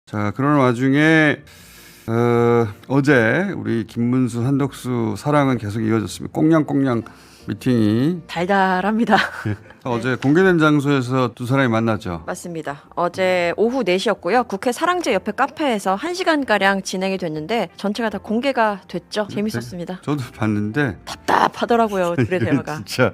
자, 그런 와중에 어제 우리 김문수, 한덕수 사랑은 계속 이어졌습니다. 꽁냥꽁냥 미팅이 달달합니다. 어제 공개된 장소에서 두 사람이 만났죠. 맞습니다. 어제 오후 4시였고요. 국회 사랑제 옆에 카페에서 1시간가량 진행이 됐는데 전체가 다 공개가 됐죠. 재밌었습니다. 저도 봤는데 답답하더라고요. 둘의 대화가. 진짜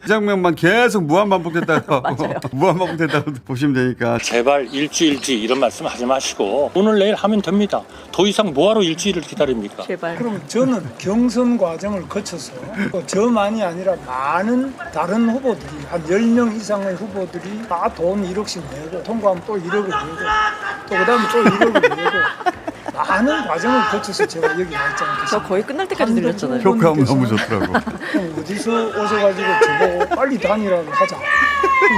이 장면만 계속 무한반복됐다고 맞아요. 무한반복됐다고 보시면 되니까. 제발 일주일 뒤 이런 말씀 하지 마시고 오늘 내일 하면 됩니다. 더 이상 뭐하러 일주일을 기다립니까? 제발. 그럼 저는 경선 과정을 거쳐서 저만이 아니라 많은 다른 후보들이 한 10명 이상의 후보들이 다 돈 1억씩 내고 통과하면 또 1억을 내고 또 그다음에 또 1억을 내고 많은 과정을 거쳐서 제가 여기 와 있지 않겠습니까? 저 거의 끝날 때까지 들렸잖아요. 효과음 너무 좋더라고. 어디서 오셔가지고 저보고 빨리 다니라고 하자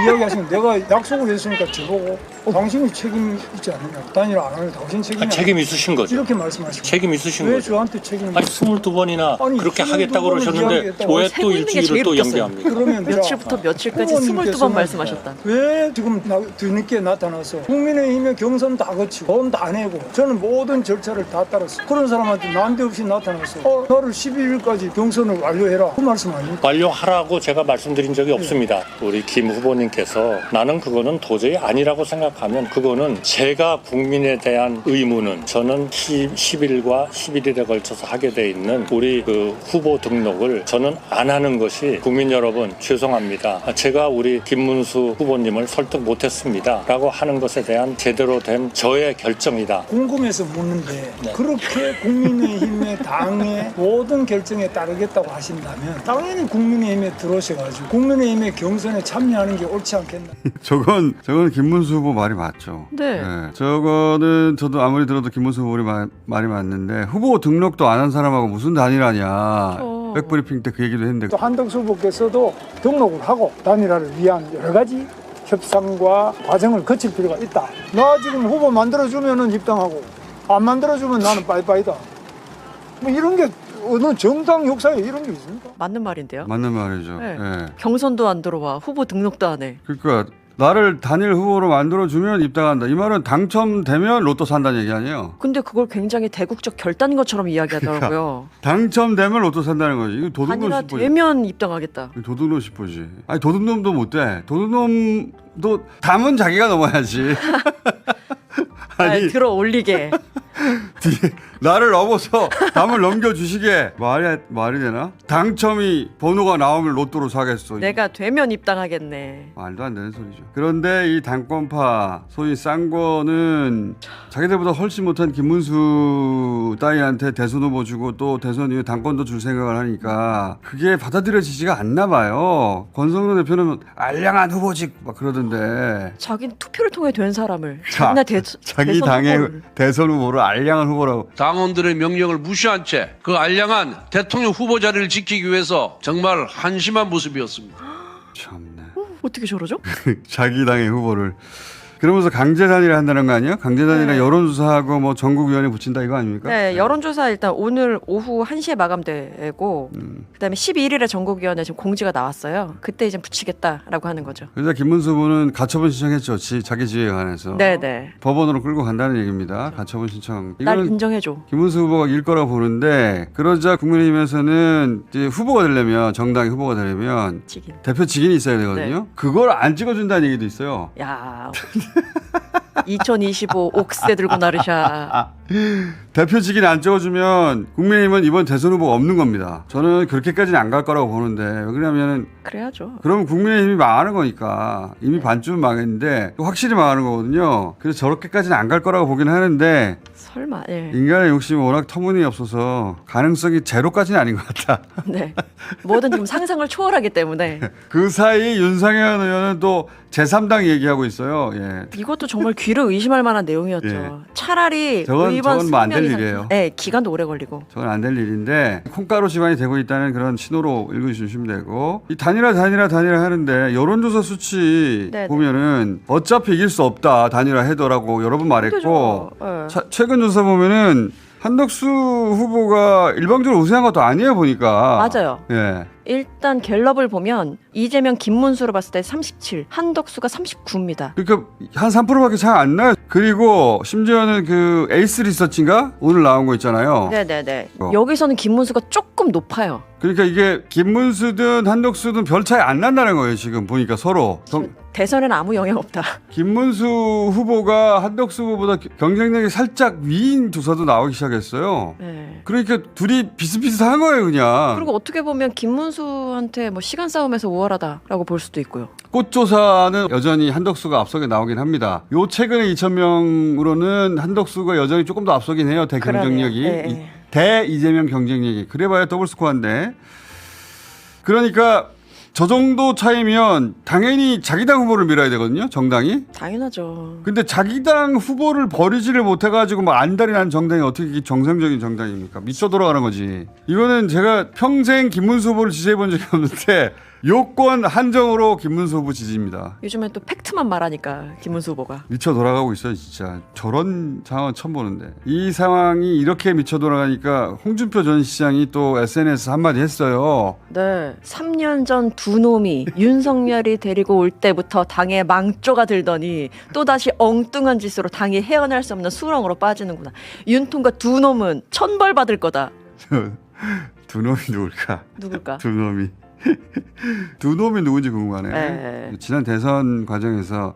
이야기하시면 내가 약속을 했으니까 저보고 당신이 책임 있지 않느냐, 다니라 안 하면 당신 책임이 책임 있으신 거죠? 이렇게 말씀하시고 책임 있으신 왜 거죠? 저한테 책임을 아니 22번이나 아니, 그렇게 22 하겠다고 번을 그러셨는데 이야기했다고 왜 세고 또 있는 게 일주일을 제일 또 웃겼어요. 연기합니까? 그러면 며칠부터 며칠까지 22번 말씀하셨다. 왜 지금 뒤늦게 나타나서 국민의힘의 경선 다 거치고 돈 다 내고 저는 모든 절차를 다 따랐어. 그런 사람한테 난데없이 나타나서 나를 12일까지 경선을 완료해라 그 말씀 아닙니까? 완료하라고 제가 말씀드린 적이 없습니다. 우리 김 후보님께서 나는 그거는 도저히 아니라고 생각하면 그거는 제가 국민에 대한 의무는 저는 10일과 11일에 걸쳐서 하게 돼 있는 우리 그 후보 등록을 저는 안 하는 것이 국민 여러분 죄송합니다. 제가 우리 김문수 후보님을 설득 못했습니다. 라고 하는 것에 대한 제대로 된 저의 결정이다. 궁금해서 묻는데 네. 그렇게 국민의힘의 당의 모든 결정에 따르겠다고 하신다면 당연히 국민의힘에 들어오셔가지고 국민의힘의 경선에 참여하는 게 옳지 않겠나? 저건 김문수 후보 말이 맞죠. 네. 저거는 저도 아무리 들어도 김문수 후보 말이 맞는데 후보 등록도 안 한 사람하고 무슨 단일화냐. 백브리핑 때 그 얘기도 했는데 또 한덕수 후보께서도 등록을 하고 단일화를 위한 여러 가지 협상과 과정을 거칠 필요가 있다. 나 지금 후보 만들어주면은 입당하고 안 만들어주면 나는 빠이빠이다. 뭐 이런 게 어느 정당 역사에 이런 게 있습니까? 맞는 말인데요. 맞는 말이죠. 네. 예. 경선도 안 들어와. 후보 등록도 안 해. 그러니까 나를 단일 후보로 만들어주면 입당한다. 이 말은 당첨되면 로또 산다는 얘기 아니에요. 근데 그걸 굉장히 대국적 결단인 것처럼 이야기하더라고요. 당첨되면 로또 산다는 거지. 이거 도둑놈 단일화 싶어지. 되면 입당하겠다. 도둑놈 싶어지. 아니 도둑놈도 못 돼. 도둑놈도 담은 자기가 넘어야지. 아니, 들어 올리게. 나를 넘어서 담을 넘겨주시게 말이 되나? 당첨이 번호가 나오면 로또로 사겠어. 내가 되면 입당하겠네. 말도 안 되는 소리죠. 그런데 이 당권파 소위 쌍권은 자기들보다 훨씬 못한 김문수 따위한테 대선 후보 주고 또 대선 이후 당권도 줄 생각을 하니까 그게 받아들여지지가 않나 봐요. 권성동 대표는 알량한 후보직 막 그러던데 자긴 투표를 통해 된 사람을 자, 자기 대선 당의 후보를. 대선 후보를 알량한 후보라고. 당원들의 명령을 무시한 채 그 알량한 대통령 후보 자리를 지키기 위해서 정말 한심한 모습이었습니다. 참네. 어떻게 저러죠? 자기 당의 후보를 그러면서 강제 단일화 한다는 거 아니에요? 강제 단일화 네. 여론조사하고 뭐 전국위원회 붙인다 이거 아닙니까? 네, 여론조사 일단 오늘 오후 1시에 마감되고 그다음에 12일에 전국위원회 지금 공지가 나왔어요. 그때 이제 붙이겠다라고 하는 거죠. 그래서 김문수 후보는 가처분 신청했죠. 자기 지위에 관해서. 네네. 법원으로 끌고 간다는 얘기입니다. 가처분 신청. 날 이거는 인정해줘. 김문수 후보가 일 거라고 보는데 그러자 국민의힘에서는 이제 후보가 되려면 정당의 후보가 되려면 지긴. 대표 직인이 있어야 되거든요. 네. 그걸 안 찍어준다는 얘기도 있어요. 야. 2025 옥새 들고 나르샤. 대표 직인 안 찍어주면 국민의힘은 이번 대선 후보가 없는 겁니다. 저는 그렇게까지는 안 갈 거라고 보는데 왜 그러냐면 그래야죠. 그러면 국민의힘이 망하는 거니까 이미 반쯤 망했는데 확실히 망하는 거거든요. 그래서 저렇게까지는 안 갈 거라고 보긴 하는데 설마. 예. 인간의 욕심이 워낙 터무니없어서 가능성이 제로까지는 아닌 것 같다. 네. 뭐든 지금 상상을 초월하기 때문에 그 사이 윤상현 의원은 또 제3당 얘기하고 있어요. 예. 이것도 정말 귀를 의심할 만한 내용이었죠. 예. 차라리 저건 의원 뭐안될 20명 이상- 일이에요. 네, 기간도 오래 걸리고. 저건 안 될 일인데 콩가루 집안이 되고 있다는 그런 신호로 읽어주시면 되고 이 단일화 하는데 여론조사 수치 네네. 보면은 어차피 이길 수 없다 단일화 해도라고 여러 번 말했고 네. 최근 조사 보면은 한덕수 후보가 일방적으로 우세한 것도 아니에요 보니까. 맞아요. 예. 일단 갤럽을 보면 이재명, 김문수로 봤을 때 37, 한덕수가 39입니다. 그러니까 한 3%밖에 차이 안 나요. 그리고 심지어는 그 에이스 리서치인가 오늘 나온 거 있잖아요. 네네네. 여기서는 김문수가 조금 높아요. 그러니까 이게 김문수든 한덕수든 별 차이 안 난다는 거예요. 지금 보니까 서로. 대선에는 아무 영향 없다. 김문수 후보가 한덕수 후보보다 경쟁력이 살짝 위인 조사도 나오기 시작했어요. 네. 그러니까 둘이 비슷비슷한 거예요, 그냥. 그리고 어떻게 보면 김문수한테 뭐 시간 싸움에서 우월하다라고 볼 수도 있고요. 꽃조사는 여전히 한덕수가 앞서게 나오긴 합니다. 요 최근에 2,000명으로는 한덕수가 여전히 조금 더 앞서긴 해요. 대경쟁력이. 그러네요. 네. 대 이재명 경쟁력이. 그래봐야 더블 스코어인데. 그러니까 저 정도 차이면 당연히 자기 당 후보를 밀어야 되거든요. 정당이. 당연하죠. 근데 자기 당 후보를 버리지를 못해가지고 막 안달이 난 정당이 어떻게 이게 정상적인 정당입니까? 미쳐 돌아가는 거지. 이거는 제가 평생 김문수 후보를 지지해 본 적이 없는데 요건 한정으로 김문수 후보 지지입니다. 요즘엔 또 팩트만 말하니까 김문수 후보가. 미쳐 돌아가고 있어요, 진짜. 저런 상황은 처음 보는데. 이 상황이 이렇게 미쳐 돌아가니까 홍준표 전 시장이 또 SNS 한마디 했어요. 네. 3년 전 두 놈이 윤석열이 데리고 올 때부터 당에 망조가 들더니 또다시 엉뚱한 짓으로 당이 헤어날 수 없는 수렁으로 빠지는구나. 윤통과 두 놈은 천벌 받을 거다. 두 놈이 누굴까? 누굴까? 두 놈이. 두 놈이 누군지 궁금하네. 네. 지난 대선 과정에서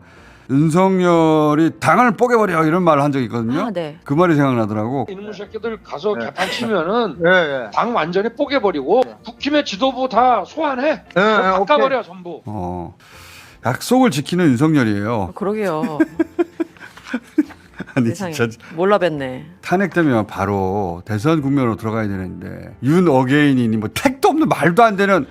윤석열이 당을 뽀개버려 이런 말을 한 적이 있거든요. 아, 네. 그 말이 생각나더라고. 이놈의 새끼들 가서 개판 치면은 예. 당 완전히 뽀개버리고 국힘의 지도부 다 소환해. 바꿔버려 전부. 약속을 지키는 윤석열이에요. 그러게요. 아니 세상에. 진짜 몰라 뵀네. 탄핵되면 바로 대선 국면으로 들어가야 되는데 윤 어게인이니 뭐 택도 없는 말도 안 되는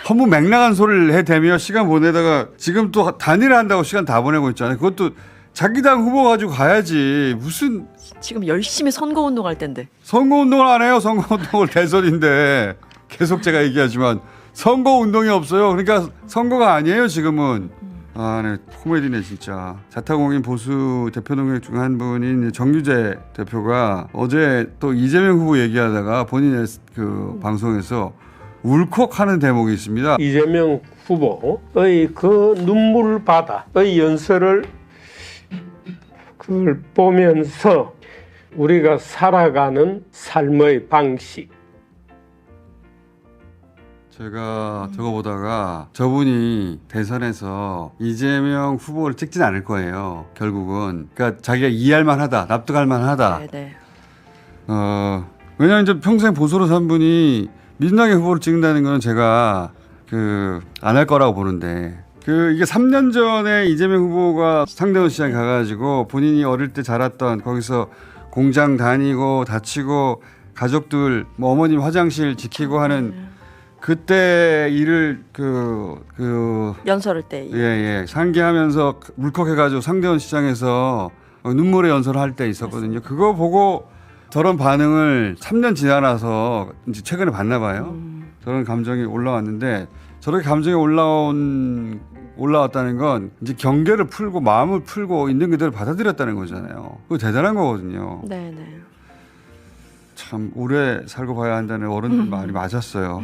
허무맹랑한 소리를 해대며 시간 보내다가 지금 또 단일화 한다고 시간 다 보내고 있잖아요. 그것도 자기 당 후보 가지고 가야지. 무슨 지금 열심히 선거운동할 텐데. 선거운동을 안 해요. 선거운동을 대선인데 계속 제가 얘기하지만 선거운동이 없어요. 그러니까 선거가 아니에요 지금은. 아, 네. 코미디네 진짜. 자타공인 보수 대표 동력 중 한 분인 정유재 대표가 어제 또 이재명 후보 얘기하다가 본인의 그 방송에서 울컥하는 대목이 있습니다. 이재명 후보의 그 눈물 바다의 연설을 그걸 보면서 우리가 살아가는 삶의 방식, 제가 저거 보다가 저분이 대선에서 이재명 후보를 찍진 않을 거예요. 결국은. 그러니까 자기가 이해할 만하다. 납득할 만하다. 네네. 왜냐하면 이제 평생 보수로 산 분이 민주당의 후보를 찍는다는 거는 제가 안 할 거라고 보는데 이게 3년 전에 이재명 후보가 상대원 시장에 가가지고 본인이 어릴 때 자랐던 거기서 공장 다니고 다치고 가족들 뭐 어머님 화장실 지키고 하는 그때 일을 연설할 때. 예, 상기하면서 울컥해가지고 상대원 시장에서 눈물의 연설을 할 때 있었거든요. 그거 보고 저런 반응을 3년 지나서 이제 최근에 봤나 봐요. 저런 감정이 올라왔는데 저렇게 감정이 올라왔다는 건 이제 경계를 풀고 마음을 풀고 있는 그대로 받아들였다는 거잖아요. 그거 대단한 거거든요. 네네. 참 오래 살고 봐야 한다는 어른들 말이 맞았어요.